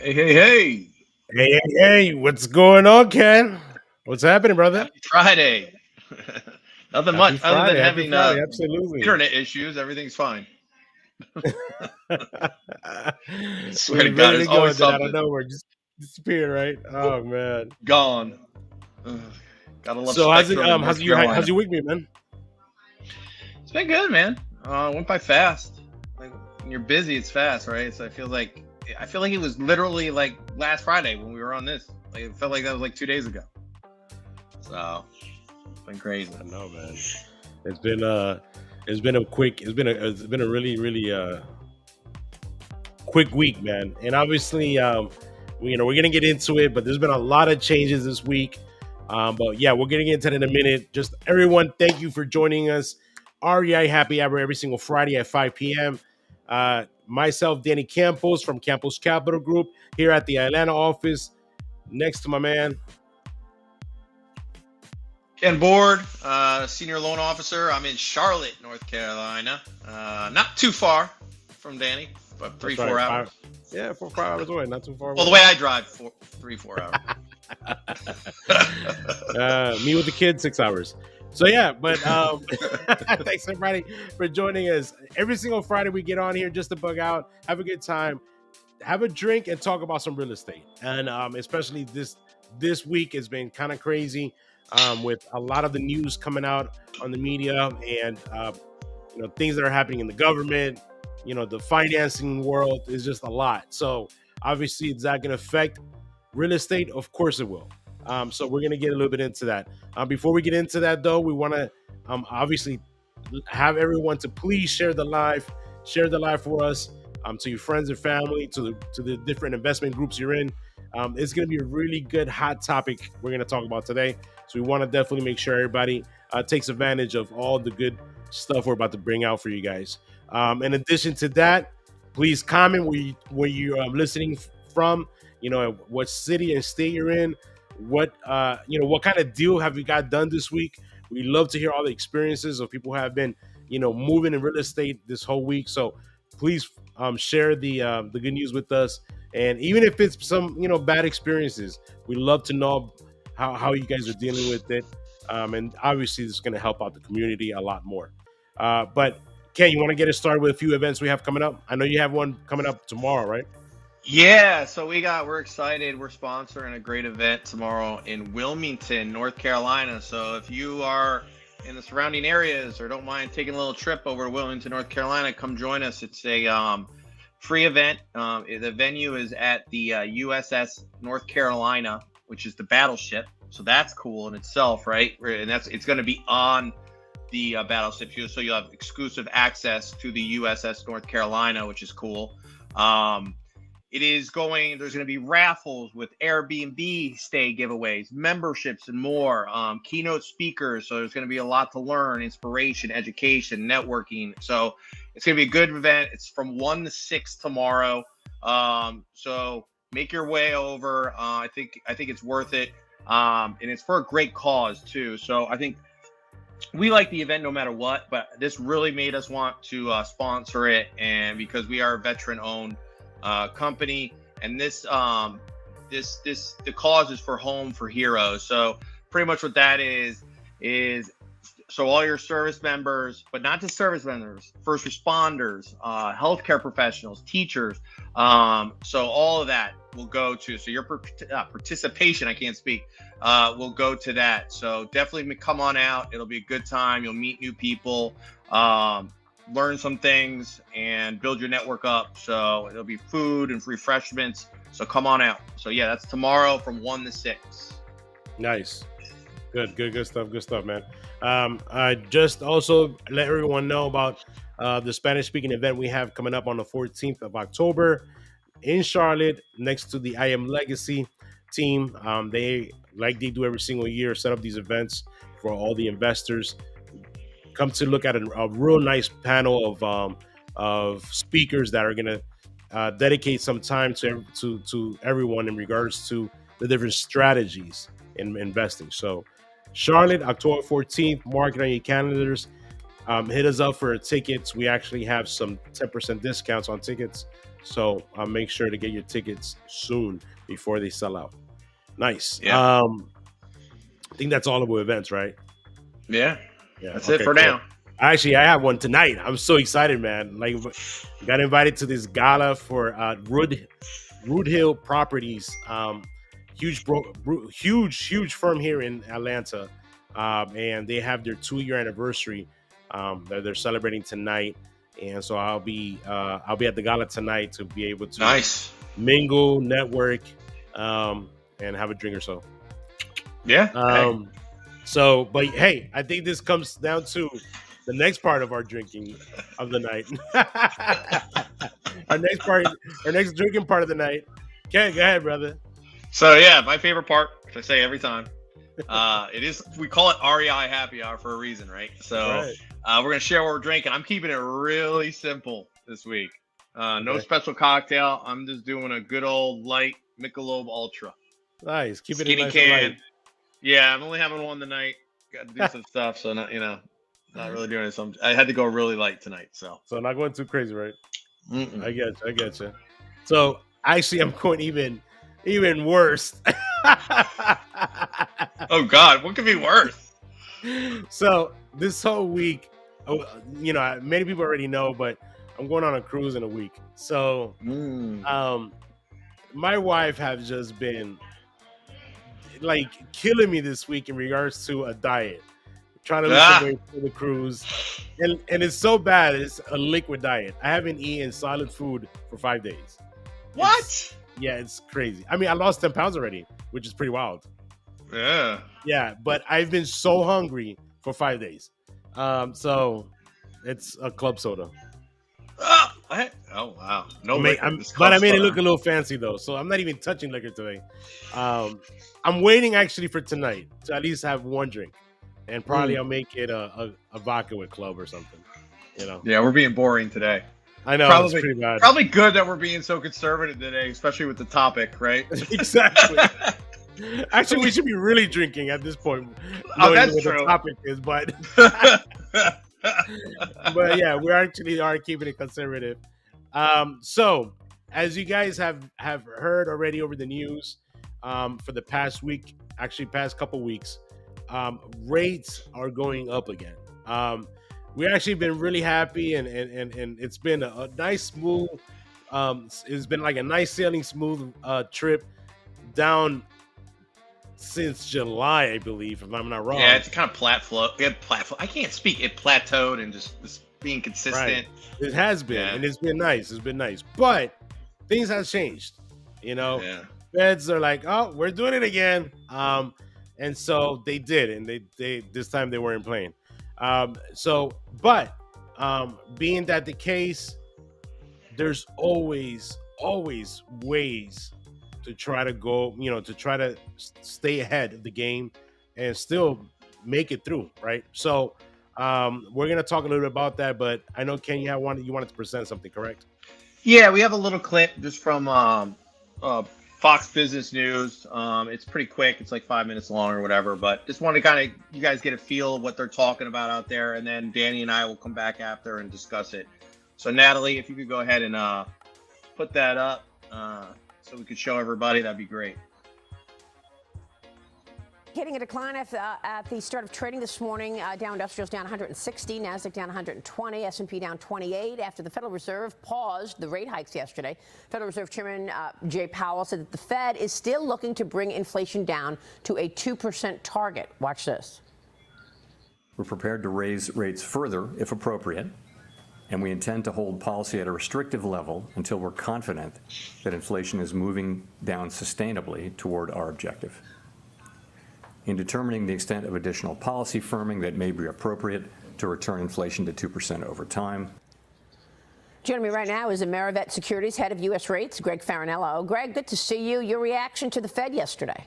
Hey, hey, hey. Hey, what's going on, Ken? What's happening, brother? Happy Friday. Nothing much other than Happy having Friday, absolutely. internet issues. Everything's fine. Swear to We're God, ready there's to go, always and then out of something. nowhere, just disappear, right? Whoop, Oh man. gone. Ugh, gotta love So how's it? Spectrum in North How's Carolina. your week been, man? It's been good, man. Went by fast. Like when you're busy, it's fast, right? So I feel like it was literally like last Friday when we were on this. Like it felt like that was like 2 days ago. So it's been crazy. I know, man. It's been it's been a really quick week, man. And obviously, we're gonna get into it, but there's been a lot of changes this week. But yeah, we're getting into it in a minute. Just everyone, thank you for joining us. REI Happy Hour every single Friday at 5 p.m. Myself, Danny Campos from Campos Capital Group, here at the Atlanta office, next to my man. Ken Board, senior loan officer. I'm in Charlotte, North Carolina. Not too far from Danny, but three, That's four right, hours. 4 5 hours away, not too far Well, the away. way I drive, 4 hours. Me with the kids, 6 hours. So yeah, but thanks everybody for joining us. Every single Friday we get on here just to bug out, have a good time, have a drink, and talk about some real estate. And especially this week has been kind of crazy with a lot of the news coming out on the media and things that are happening in the government. The financing world is just a lot. So obviously, is that going to affect real estate? Of course it will. So we're going to get a little bit into that. Before we get into that, though, we want to obviously have everyone to please share the live for us, to your friends and family, to the different investment groups you're in. It's going to be a really good hot topic we're going to talk about today. So we want to definitely make sure everybody takes advantage of all the good stuff we're about to bring out for you guys. In addition to that, please comment where you are listening from. What city and state you're in. What kind of deal have you got done this week? We love to hear all the experiences of people who have been moving in real estate this whole week. So please share the good news with us. And even if it's some bad experiences, we love to know how you guys are dealing with it. And obviously, this is going to help out the community a lot more. But Ken, you want to get us started with a few events we have coming up? I know you have one coming up tomorrow, right? Yeah, so we're excited. We're sponsoring a great event tomorrow in Wilmington, North Carolina. So if you are in the surrounding areas or don't mind taking a little trip over to Wilmington, North Carolina, come join us. It's a free event. The venue is at the USS North Carolina, which is the battleship. So that's cool in itself, right? And it's going to be on the battleship, so you'll have exclusive access to the USS North Carolina, which is cool. Um, there's going to be raffles with Airbnb stay giveaways, memberships, and more. Keynote speakers. So there's going to be a lot to learn, inspiration, education, networking. So it's going to be a good event. It's from 1 to 6 tomorrow. So make your way over. I think it's worth it. And it's for a great cause too. So I think we like the event no matter what, but this really made us want to sponsor it, and because we are a veteran-owned company, and this the cause is for Home for Heroes. So pretty much what that is so all your service members, but not just service members, first responders, healthcare professionals, teachers. So all of that will go to, so your participation, I can't speak, will go to that. So definitely come on out. It'll be a good time. You'll meet new people, learn some things, and build your network up. So it'll be food and refreshments. So come on out. So yeah, that's tomorrow from 1 to 6. Nice. Good stuff, man. I just also let everyone know about the Spanish speaking event we have coming up on the 14th of October in Charlotte, next to the I Am Legacy team. They, like they do every single year, set up these events for all the investors. Come to look at a real nice panel of speakers that are gonna dedicate some time to everyone in regards to the different strategies in investing. So, Charlotte, October 14th, mark it on your calendars. Hit us up for tickets. We actually have some 10% discounts on tickets. So make sure to get your tickets soon before they sell out. Nice. Yeah. I think that's all of the events, right? Yeah. Yeah. That's it Okay, for cool. now. Actually, I have one tonight. I'm so excited, man. Like, got invited to this gala for Root Hill Properties. Huge firm here in Atlanta, and they have their 2-year anniversary that they're celebrating tonight. And so I'll be at the gala tonight to be able to Nice. mingle, network, and have a drink or so. Yeah. So, but hey, I think this comes down to the next part of our drinking of the night. our next drinking part of the night. Okay, go ahead, brother. So yeah, my favorite part, which I say every time, we call it REI happy hour for a reason, right? So Right. we're gonna share what we're drinking. I'm keeping it really simple this week. No Okay. special cocktail. I'm just doing a good old light Michelob Ultra. Nice. Keep it Skinny nice and can. light. Yeah, I'm only having one tonight. Got to do some stuff, so not really doing it. So I had to go really light tonight. So not going too crazy, right? Mm-mm. I get you. So actually, I'm going even worse. Oh God, what could be worse? So this whole week, many people already know, but I'm going on a cruise in a week. So, my wife has just been like killing me this week in regards to a diet, trying to lose some weight for the cruise, and it's so bad. It's a liquid diet. I haven't eaten solid food for 5 days. What? It's crazy. I mean, I lost 10 pounds already, which is pretty wild. Yeah, but I've been so hungry for 5 days. So it's a club soda. Oh wow, no. But I made it look a little fancy though, so I'm not even touching liquor today. I'm waiting actually for tonight to at least have one drink, and probably I'll make it a vodka with club or something. Yeah, we're being boring today. I know, it's pretty bad. Probably good that we're being so conservative today, especially with the topic, right? Exactly. Actually, we should be really drinking at this point. Oh, that's what true. The topic is, but but yeah, we actually are keeping it conservative. So as you guys have heard already over the news, for the past week, actually past couple weeks, rates are going up again. We actually been really happy, and it's been a nice smooth. It's been like a nice sailing smooth trip down since July, I believe, if I'm not wrong. Yeah, it's kind of platflow. I can't speak. It plateaued and just being consistent. Right. It has been, and it's been nice. It's been nice, but things have changed. Feds are like, oh, we're doing it again. And so they did, and they this time they weren't playing. Being that the case, there's always ways to try to go, to try to stay ahead of the game and still make it through, right? So we're gonna talk a little bit about that, but I know Ken, you wanted to present something, correct? Yeah, we have a little clip just from Fox Business News. It's pretty quick. It's like 5 minutes long or whatever, but just want to kind of you guys get a feel of what they're talking about out there, and then Danny and I will come back after and discuss it. So Natalie, if you could go ahead and put that up so we could show everybody, that'd be great. Hitting a decline at the start of trading this morning. Dow Industrials down 160, Nasdaq down 120, S&P down 28 after the Federal Reserve paused the rate hikes yesterday. Federal Reserve Chairman Jay Powell said that the Fed is still looking to bring inflation down to a 2% target. Watch this. We're prepared to raise rates further if appropriate, and we intend to hold policy at a restrictive level until we're confident that inflation is moving down sustainably toward our objective. In determining the extent of additional policy firming that may be appropriate to return inflation to 2% over time. Joining me right now is Amerivet Securities head of U.S. rates, Greg Farinello. Greg, good to see you. Your reaction to the Fed yesterday?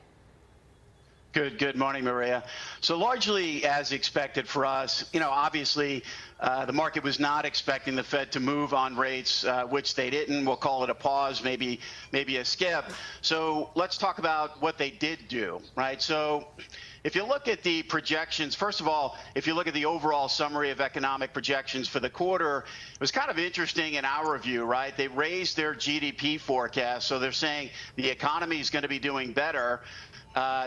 Good morning, Maria. So largely as expected for us, obviously the market was not expecting the Fed to move on rates, which they didn't. We'll call it a pause, maybe a skip. So let's talk about what they did do, right? So if you look at the projections, first of all, if you look at the overall summary of economic projections for the quarter, it was kind of interesting in our review, right? They raised their GDP forecast. So they're saying the economy is going to be doing better.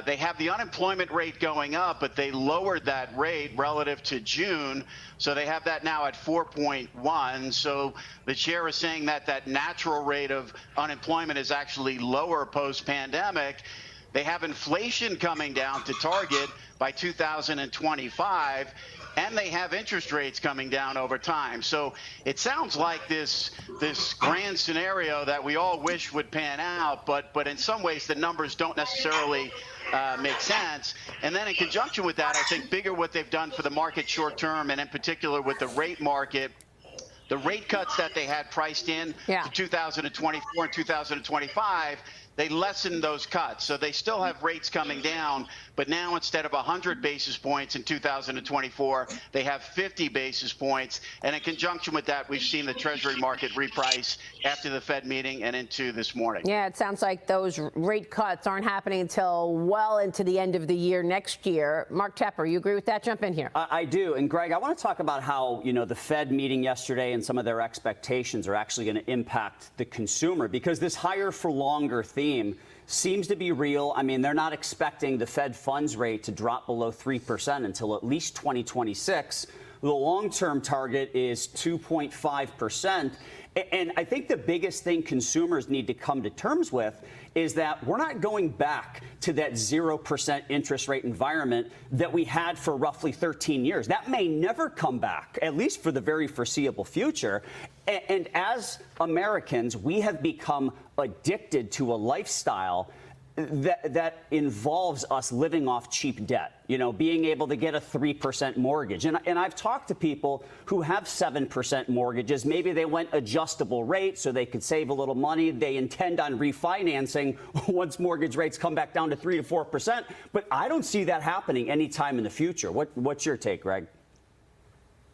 They have the unemployment rate going up, but they lowered that rate relative to June. So they have that now at 4.1. So the chair is saying that that natural rate of unemployment is actually lower post-pandemic. They have inflation coming down to target by 2025, and they have interest rates coming down over time. So it sounds like this grand scenario that we all wish would pan out, but in some ways the numbers don't necessarily make sense. And then in conjunction with that, I think bigger what they've done for the market short term, and in particular with the rate market, the rate cuts that they had priced in to 2024 and 2025, they lessened those cuts. So they still have rates coming down, but now instead of 100 basis points in 2024, they have 50 basis points. And in conjunction with that, we've seen the Treasury market reprice after the Fed meeting and into this morning. Yeah, it sounds like those rate cuts aren't happening until well into the end of the year next year. Mark Tepper, you agree with that? Jump in here. I do. And Greg, I want to talk about how, the Fed meeting yesterday and some of their expectations are actually going to impact the consumer, because this higher for longer theme seems to be real. I mean, they're not expecting the Fed funds rate to drop below 3% until at least 2026. The long-term target is 2.5%. And I think the biggest thing consumers need to come to terms with is that we're not going back to that 0% interest rate environment that we had for roughly 13 years. That may never come back, at least for the very foreseeable future. And as Americans, we have become addicted to a lifestyle that involves us living off cheap debt, being able to get a 3% mortgage. And I've talked to people who have 7% mortgages. Maybe they went adjustable rate so they could save a little money. They intend on refinancing once mortgage rates come back down to 3 to 4%. But I don't see that happening anytime in the future. What's your take, Greg?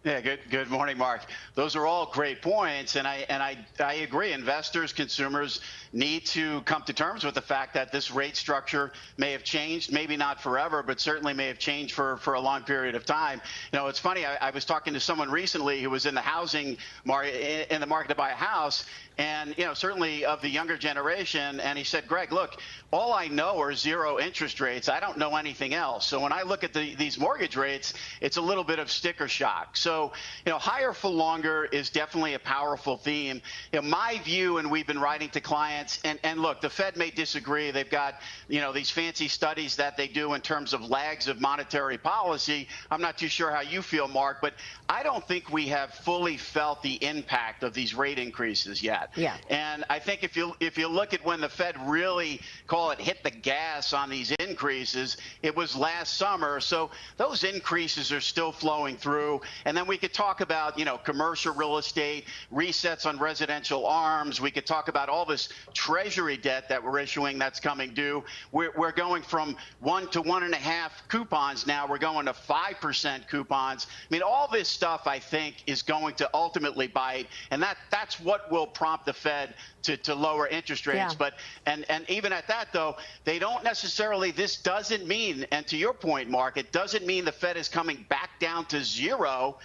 Yeah, good morning, Mark. Those are all great points, and I agree. Investors, consumers need to come to terms with the fact that this rate structure may have changed, maybe not forever, but certainly may have changed for a long period of time. It's funny. I was talking to someone recently who was in the housing market, in the market to buy a house, and certainly of the younger generation. And he said, Greg, look, all I know are zero interest rates. I don't know anything else. So when I look at these mortgage rates, it's a little bit of sticker shock. So, higher for longer is definitely a powerful theme. My view, and we've been writing to clients, and look, the Fed may disagree. They've got, these fancy studies that they do in terms of lags of monetary policy. I'm not too sure how you feel, Mark, but I don't think we have fully felt the impact of these rate increases yet. Yeah. And I think if you look at when the Fed really, call it, hit the gas on these increases, it was last summer. So those increases are still flowing through. And then we could talk about, commercial real estate, resets on residential ARMs. We could talk about all this Treasury debt that we're issuing that's coming due. We're going from 1 to 1.5 coupons now. We're going to 5% coupons. I mean, all this stuff, I think, is going to ultimately bite. And that's what will prompt the Fed to lower interest rates. Yeah. But and even at that, though, they don't necessarily, this doesn't mean, and to your point, Mark, it doesn't mean the Fed is coming back down to zero.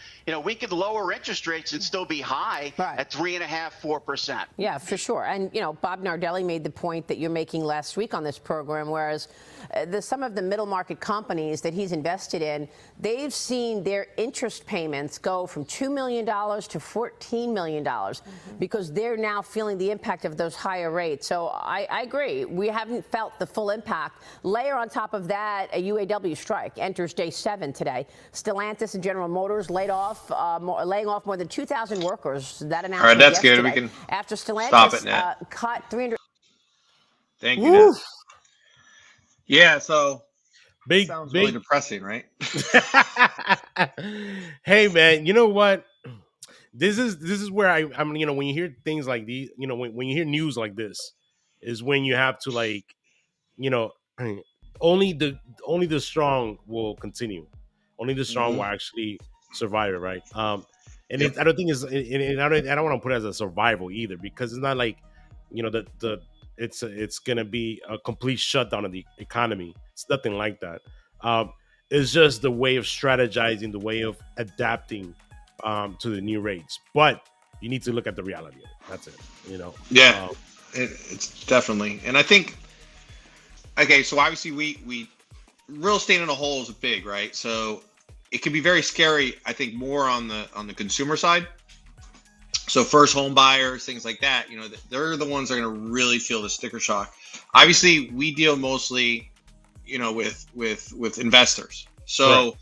We could lower interest rates and still be high at 3.5%, 4%. Yeah, for sure. And, Bob Nardelli made the point that you're making last week on this program, whereas some of the middle market companies that he's invested in, they've seen their interest payments go from $2 million to $14 million because they're now feeling the impact of those higher rates. So I agree. We haven't felt the full impact. Layer on top of that, a UAW strike enters day 7 today. Stellantis and General Motors laying off more than 2,000 workers. That announcement All right, that's yesterday. good. We can after Stellantis stop it now. cut 300. Thank you, Nat. Yeah, so Big, sounds really depressing, right? Hey, man, you know what? This is where I'm. When you hear things like these, when you hear news like this, is when you have to only the strong will continue. Only the strong will actually survive it, right? And Yep. I don't think I don't want to put it as a survival either, because it's not like, the it's gonna be a complete shutdown of the economy. It's nothing like that. Um, it's just the way of strategizing, the way of adapting to the new rates. But you need to look at the reality of it. That's it. Yeah, it's definitely. And I think, okay, so obviously we real estate in a whole is big, right? So it can be very scary. I think more on the consumer side. So first home buyers, things like that, they're the ones that are going to really feel the sticker shock. Obviously, we deal mostly, with investors. So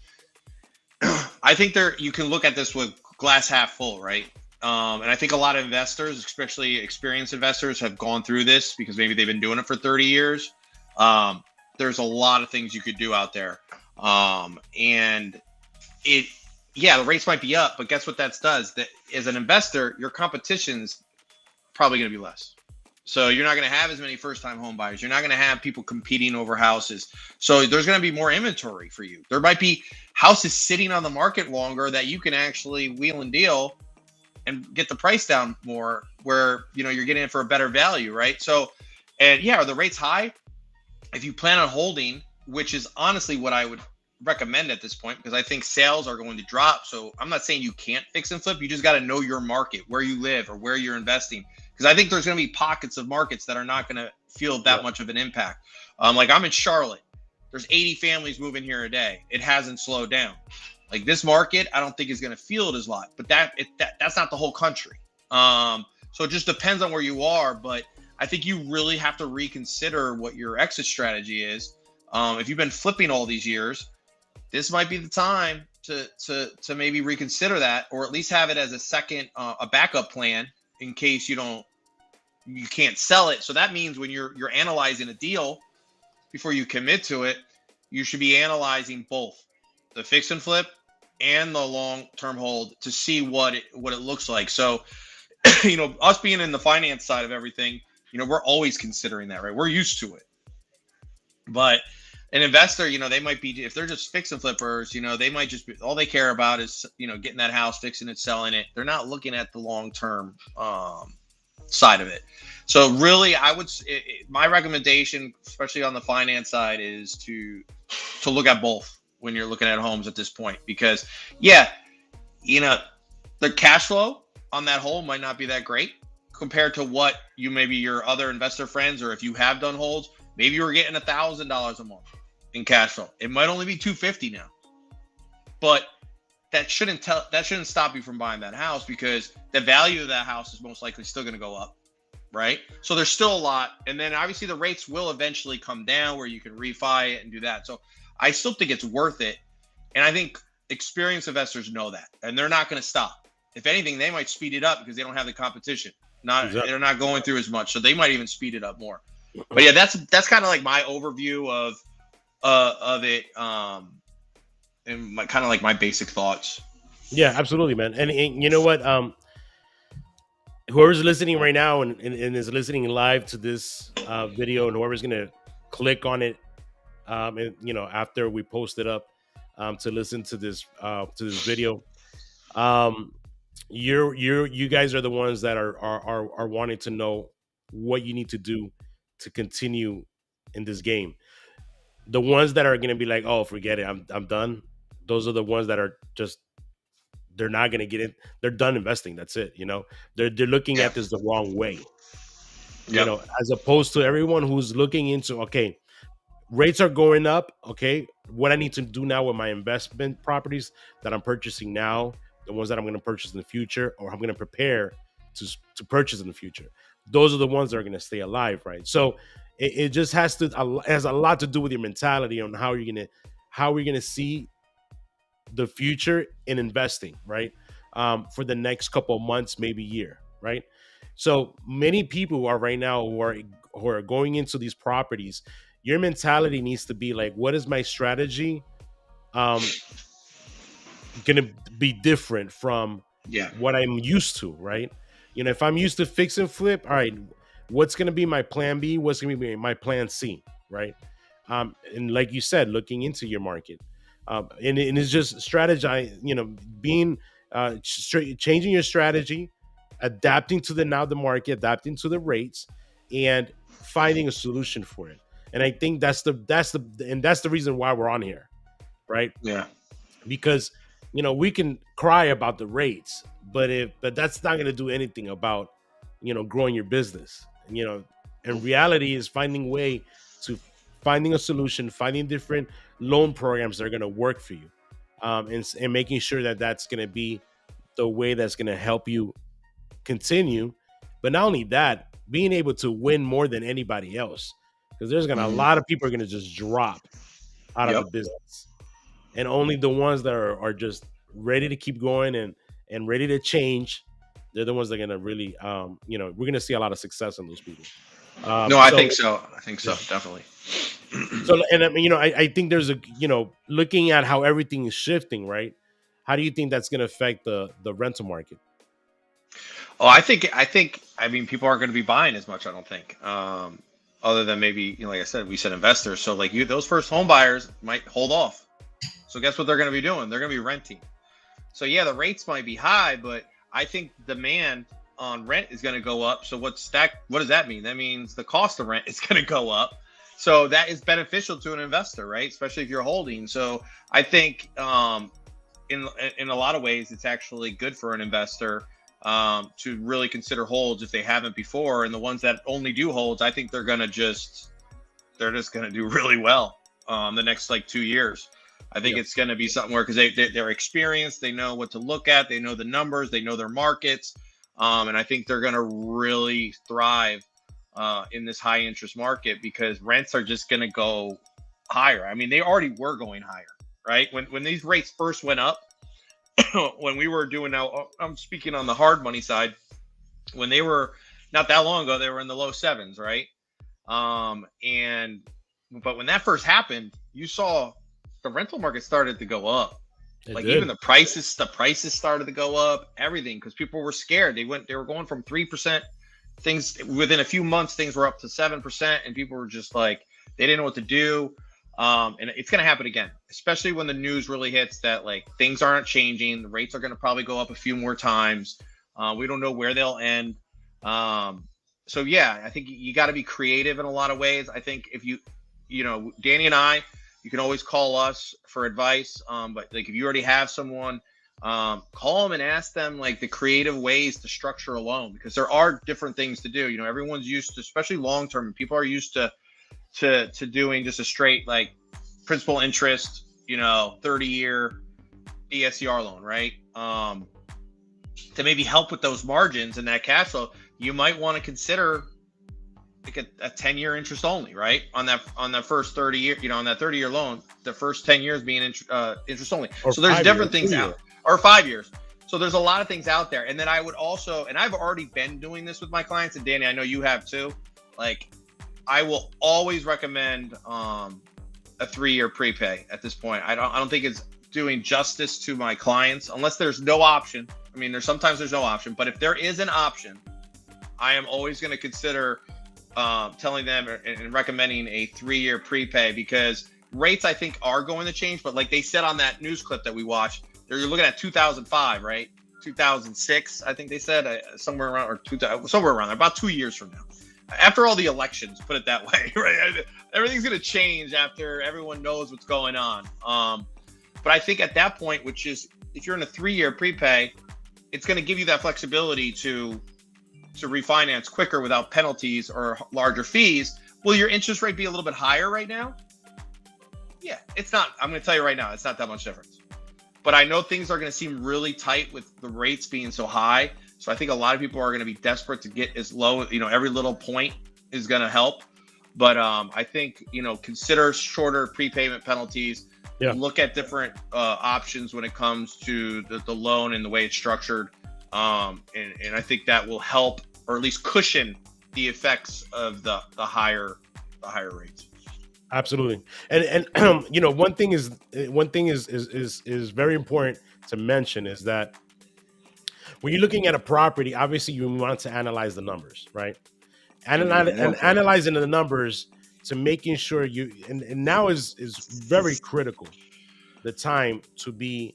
I think you can look at this with glass half full, right? And I think a lot of investors, especially experienced investors, have gone through this because maybe they've been doing it for 30 years. There's a lot of things you could do out there. And the rates might be up, but guess what that does? That as an investor, your competition's probably going to be less. So you're not going to have as many first-time home buyers. You're not going to have people competing over houses. So there's going to be more inventory for you. There might be houses sitting on the market longer that you can actually wheel and deal and get the price down more, where you're getting it for a better value, right? So, and are the rates high? If you plan on holding, which is honestly what I would recommend at this point, because I think sales are going to drop. So I'm not saying you can't fix and flip. You just got to know your market, where you live or where you're investing. Because I think there's going to be pockets of markets that are not going to feel that much of an impact. Like I'm in Charlotte. There's 80 families moving here a day. It hasn't slowed down. Like this market, I don't think is going to feel it as a lot. But that's not the whole country. So it just depends on where you are. But I think you really have to reconsider what your exit strategy is. If you've been flipping all these years, this might be the time to maybe reconsider that, or at least have it as a second, a backup plan in case you can't sell it. So that means when you're analyzing a deal before you commit to it, you should be analyzing both the fix and flip and the long-term hold to see what it looks like. So, us being in the finance side of everything, we're always considering that, right? We're used to it. But an investor, they might be, if they're just fix and flippers, they might just be, all they care about is, getting that house, fixing it, selling it. They're not looking at the long-term side of it. So really, my recommendation, especially on the finance side, is to look at both when you're looking at homes at this point, because the cash flow on that home might not be that great compared to what maybe your other investor friends, or if you have done holds, maybe you were getting $1,000 a month in cash flow. It might only be $250 now, but that shouldn't stop you from buying that house, because the value of that house is most likely still going to go up, right? So there's still a lot. And then obviously the rates will eventually come down where you can refi it and do that. So I still think it's worth it. And I think experienced investors know that, and they're not going to stop. If anything, they might speed it up because they don't have the competition. They're not going through as much. So they might even speed it up more. But that's kind of like my overview of it, and kind of like my basic thoughts. Yeah, absolutely, man. And you know what? Whoever's listening right now and is listening live to this video, and whoever's gonna click on it, and after we post it up, to listen to this video, you guys are the ones that are wanting to know what you need to do to continue in this game. The ones that are going to be like, oh, forget it, I'm done. Those are the ones that are just, they're not going to get it. They're done investing. That's it. They're looking at this the wrong way. As opposed to everyone who's looking into, okay, rates are going up. Okay, what I need to do now with my investment properties that I'm purchasing now, the ones that I'm going to purchase in the future, or I'm going to prepare to purchase in the future. Those are the ones that are going to stay alive, right? So it just has a lot to do with your mentality on how you're going to see the future in investing, right? For the next couple of months, maybe year, right? So many people are right now who are going into these properties. Your mentality needs to be like, what is my strategy going to be different from what I'm used to, right? If I'm used to fix and flip, all right, what's going to be my plan B? What's going to be my plan C, right? And like you said, looking into your market, and it's just strategize. Being changing your strategy, adapting to the market, adapting to the rates, and finding a solution for it. And I think that's the reason why we're on here, right? Yeah. Because we can cry about the rates, but that's not going to do anything about growing your business. And reality is finding a solution, finding different loan programs that are going to work for you, and making sure that that's going to be the way that's going to help you continue. But not only that, being able to win more than anybody else, because there's going to a lot of people are going to just drop out of Yep. the business, and only the ones that are just ready to keep going and ready to change, they're the ones that are going to really we're going to see a lot of success in those people. No, I think so. I think so. Definitely. So, and I mean, I think there's looking at how everything is shifting, right? How do you think that's going to affect the rental market? Oh, I mean, people aren't going to be buying as much. I don't think, other than maybe, like I said, we said investors. So like those first home buyers might hold off. So guess what they're going to be doing? They're going to be renting. So yeah, the rates might be high, but I think demand on rent is going to go up. So what does that mean? That means the cost of rent is going to go up. So that is beneficial to an investor, right? Especially if you're holding. So I think in a lot of ways, it's actually good for an investor to really consider holds if they haven't before. And the ones that only do holds, I think they're just going to do really well the next like 2 years. I think it's going to be something where, because they're experienced, they know what to look at, they know the numbers, they know their markets, and I think they're going to really thrive in this high interest market, because rents are just going to go higher. I mean, they already were going higher, right? When these rates first went up, when we were doing, now I'm speaking on the hard money side, when they were not that long ago, they were in the low sevens, right? But when that first happened, you saw the rental market started to go up. Even the prices started to go up, everything, because people were scared. They were going from 3%, things within a few months, things were up to 7%, and people were just like, they didn't know what to do. And it's going to happen again, especially when the news really hits that like things aren't changing. The rates are going to probably go up a few more times. We don't know where they'll end. So yeah, I think you got to be creative in a lot of ways. I think if Danny and I, you can always call us for advice. But like if you already have someone, call them and ask them like the creative ways to structure a loan, because there are different things to do. Everyone's used to, especially long term, and people are used to doing just a straight like principal interest, 30-year DSCR loan, right? To maybe help with those margins and that cash flow, you might want to consider like a 10-year interest only, right? On that first 30 year, on that 30-year loan, the first 10 years being interest only. So there's different things out, or 5 years. So there's a lot of things out there. And then I would also, and I've already been doing this with my clients, and Danny, I know you have too. Like, I will always recommend a 3-year prepay at this point. I don't think it's doing justice to my clients unless there's no option. I mean, sometimes there's no option, but if there is an option, I am always going to consider telling them and recommending a 3-year prepay, because rates I think are going to change. But like they said on that news clip that we watched, you're looking at 2005, right? 2006, I think they said somewhere around, or somewhere around there, about 2 years from now. After all the elections, put it that way, right? Everything's going to change after everyone knows what's going on. But I think at that point, which is if you're in a 3-year prepay, it's going to give you that flexibility to refinance quicker without penalties or larger fees. Will your interest rate be a little bit higher right now? Yeah, it's not. I'm going to tell you right now, it's not that much difference. But I know things are going to seem really tight with the rates being so high. So I think a lot of people are going to be desperate to get as low, every little point is going to help. But I think, consider shorter prepayment penalties. Yeah. Look at different options when it comes to the loan and the way it's structured. And I think that will help, or at least cushion the effects of the higher rates. Absolutely. And one thing is very important to mention is that when you're looking at a property, obviously you want to analyze the numbers, right? And analyzing the numbers, to making sure and now is very critical, the time to be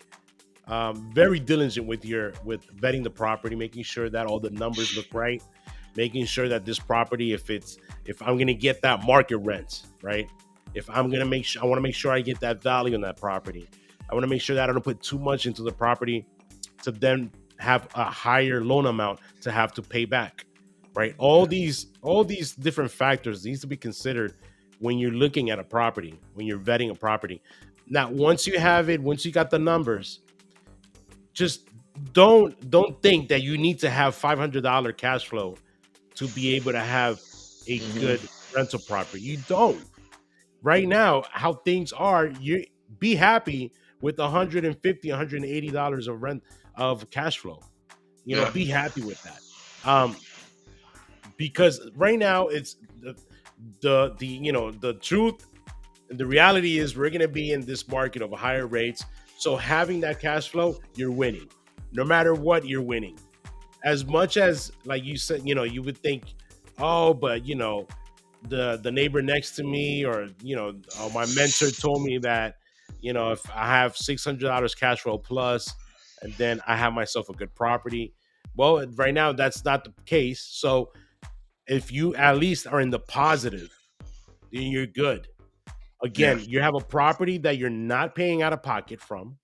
very diligent with vetting the property, making sure that all the numbers look right, making sure that this property, if I'm going to get that market rent, right? If I'm going to I want to make sure I get that value on that property. I want to make sure that I don't put too much into the property to then have a higher loan amount to have to pay back, right? All these different factors needs to be considered when you're looking at a property, when you're vetting a property. Now, once you got the numbers, just don't think that you need to have $500 cash flow to be able to have a good rental property. You don't. Right now, how things are, you be happy with $150, $180 of rent of cash flow. Be happy with that. Because right now it's the truth. The reality is we're going to be in this market of higher rates. So having that cash flow, you're winning. No matter what, you're winning. As much as, like you said, you would think, oh, but the neighbor next to me, or my mentor told me that if I have $600 cash flow plus, and then I have myself a good property. Well, right now that's not the case. So if you at least are in the positive, then you're good. Again, you have a property that you're not paying out of pocket from.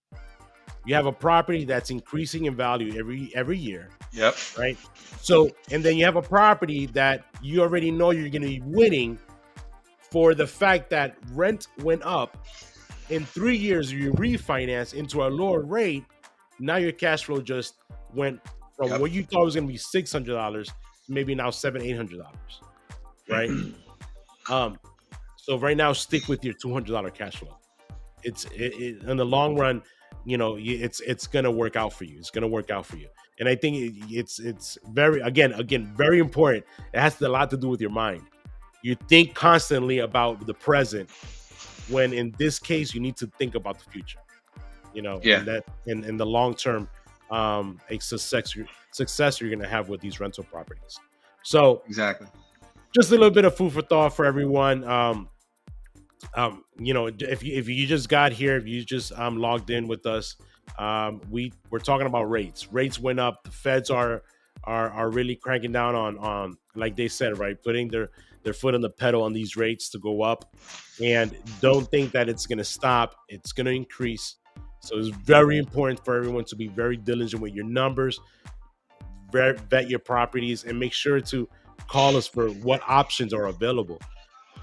You have a property that's increasing in value every year. Yep. Right. So, and then you have a property that you already know you're going to be winning for the fact that rent went up. In 3 years, you refinance into a lower rate. Now your cash flow just went from what you thought was going to be $600 to maybe now $700-800. Right. So right now, stick with your $200 cash flow. It's in the long run, it's gonna work out for you. It's gonna work out for you. And I think it's very very important. It has a lot to do with your mind. You think constantly about the present, when in this case you need to think about the future. And that in the long term, a success you're gonna have with these rental properties. So exactly. Just a little bit of food for thought for everyone. If you just got here, if you just logged in with us, we're talking about rates. Rates went up. The feds are really cranking down on like they said, right, putting their foot on the pedal on these rates to go up. And don't think that it's going to stop. It's going to increase. So it's very important for everyone to be very diligent with your numbers, vet your properties, and make sure to call us for what options are available,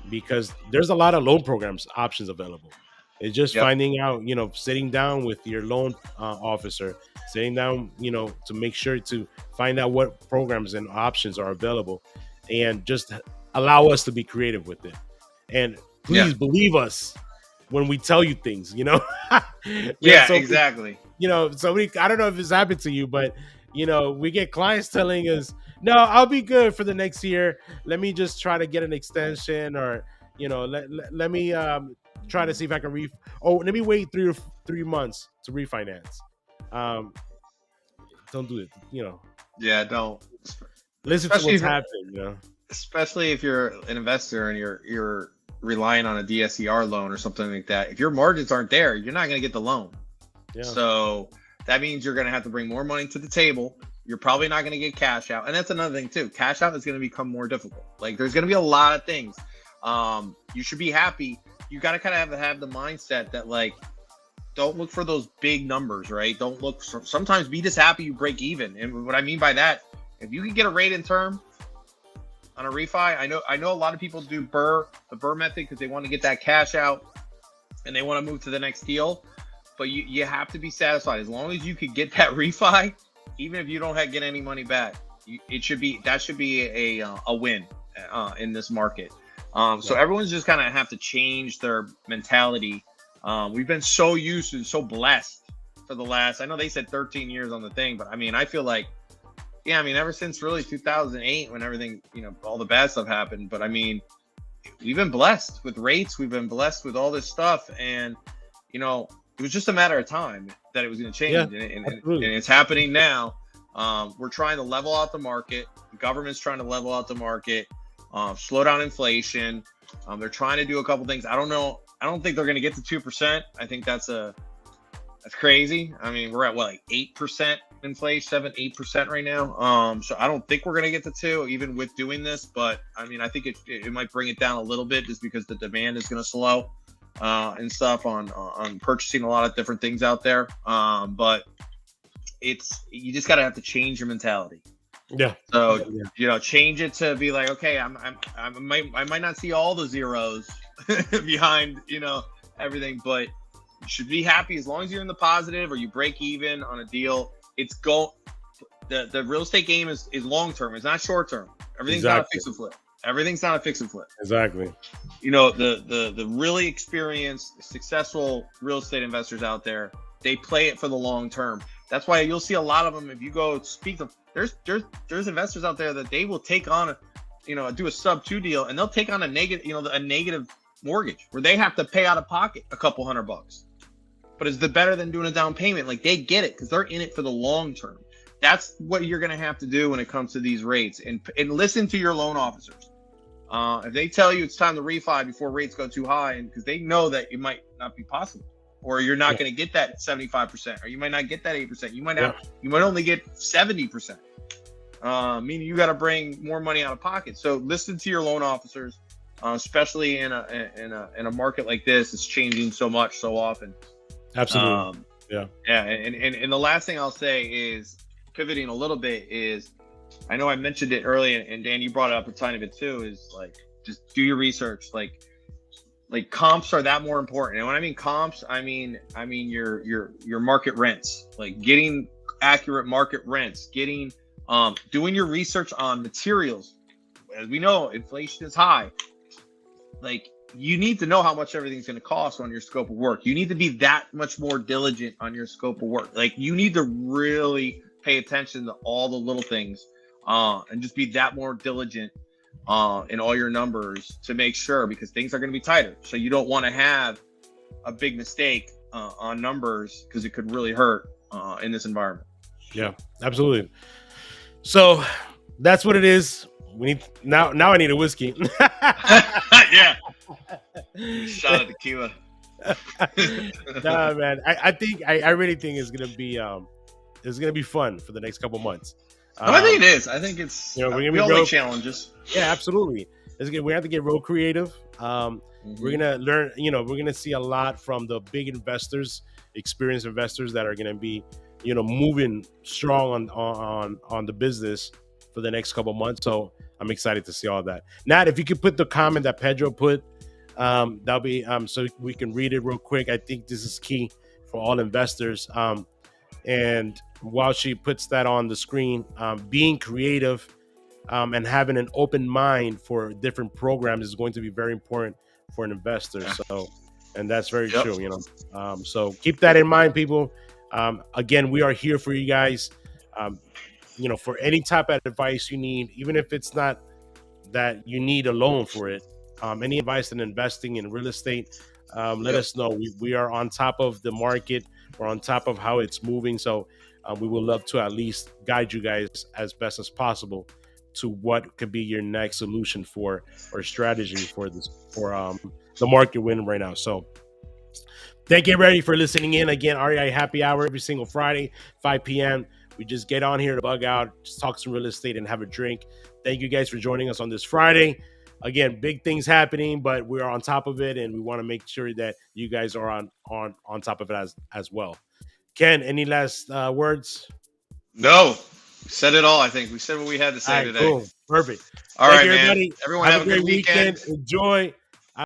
because there's a lot of loan programs options available. It's just finding out, sitting down with your loan officer, sitting down, to make sure to find out what programs and options are available, and just allow us to be creative with it. And please believe us when we tell you things, Exactly. Somebody, I don't know if this happened to you, but we get clients telling us, no, I'll be good for the next year. Let me just try to get an extension, or, let me try to see if I can let me wait 3 months to refinance. Don't do it, Yeah, don't. Listen to what's happening, Especially if you're an investor and you're relying on a DSCR loan or something like that. If your margins aren't there, you're not going to get the loan. Yeah. So that means you're going to have to bring more money to the table. You're probably not going to get cash out. And that's another thing too. Cash out is going to become more difficult. Like, there's going to be a lot of things. You should be happy. You got to kind of have the mindset that, like, don't look for those big numbers, right? Don't look. Sometimes be just happy you break even. And what I mean by that, if you can get a rate in term on a refi, I know a lot of people do the BRRRR method because they want to get that cash out and they want to move to the next deal. But you have to be satisfied as long as you could get that refi, even if you don't get any money back. That should be a win in this market. So everyone's just kind of have to change their mentality. We've been so used and so blessed for the last, I know they said 13 years on the thing, but I mean, I feel like, ever since really 2008 when everything, all the bad stuff happened. But I mean, we've been blessed with rates. We've been blessed with all this stuff. And, it was just a matter of time that it was going to change. And it's happening now. We're trying to level out the market. The government's trying to level out the market. slow down inflation. They're trying to do a couple things. I don't know. I don't think they're going to get to 2%. I think that's crazy. I mean, we're at what, like 8% inflation, 7-8% right now. So I don't think we're going to get to 2 even with doing this. But I mean, I think it might bring it down a little bit just because the demand is going to slow and stuff on purchasing a lot of different things out there. But you just gotta have to change your mentality. Yeah. So change it to be like, okay, I might not see all the zeros behind everything, but you should be happy as long as you're in the positive or you break even on a deal. The real estate game is long term. It's not short term. Everything's not a fix and flip. Everything's not a fix and flip. Exactly. The really experienced, successful real estate investors out there, they play it for the long term. That's why you'll see a lot of them. If you go speak to them, there's investors out there that they will take on do a sub 2 deal, and they'll take on a negative mortgage where they have to pay out of pocket a couple $100. But it's better than doing a down payment. Like, they get it because they're in it for the long term. That's what you're going to have to do when it comes to these rates, and listen to your loan officers. If they tell you it's time to refi before rates go too high, and because they know that it might not be possible, or you're not going to get that 75%, or you might not get that 8%. You might only get 70%. Meaning you got to bring more money out of pocket. So listen to your loan officers, especially in a market like this. It's changing so much so often. Absolutely. Yeah. And the last thing I'll say is, pivoting a little bit, is I know I mentioned it earlier, and Dan, you brought it up a tiny bit too, is like, just do your research. Like comps are that more important. And when I mean comps, I mean your market rents, like getting accurate market rents, getting doing your research on materials. As we know, inflation is high. Like, you need to know how much everything's going to cost on your scope of work. You need to be that much more diligent on your scope of work. Like, you need to really pay attention to all the little things, and just be that more diligent in all your numbers to make sure, because things are going to be tighter. So you don't want to have a big mistake on numbers, because it could really hurt in this environment. Yeah, absolutely. So that's what it is. We need now I need a whiskey. Yeah. Shot of tequila. Nah, man. I really think it's gonna be fun for the next couple months. I think it is. I think it's we all like challenges. Yeah, absolutely. We have to get real creative. We're gonna learn. We're gonna see a lot from the big investors, experienced investors that are gonna be, moving strong on the business for the next couple months. So I'm excited to see all that. Nat, if you could put the comment that Pedro put, that'll be so we can read it real quick. I think this is key for all investors. And while she puts that on the screen, being creative and having an open mind for different programs is going to be very important for an investor. So, and that's very true, so keep that in mind, people. Again, we are here for you guys, for any type of advice you need, even if it's not that you need a loan for it. Any advice in investing in real estate, let us know. We are on top of the market. We're on top of how it's moving. So we would love to at least guide you guys as best as possible to what could be your next solution or strategy for the market win right now. So thank you, everybody, for listening in. Again, REI Happy Hour every single Friday, 5 p.m. We just get on here to bug out, just talk some real estate and have a drink. Thank you guys for joining us on this Friday. Again, big things happening, but we're on top of it, and we want to make sure that you guys are on top of it as well. Ken, any last words? No, we said it all. I think we said what we had to say today. Cool. Perfect. All right, everybody. Man. Everyone have a great weekend. Enjoy.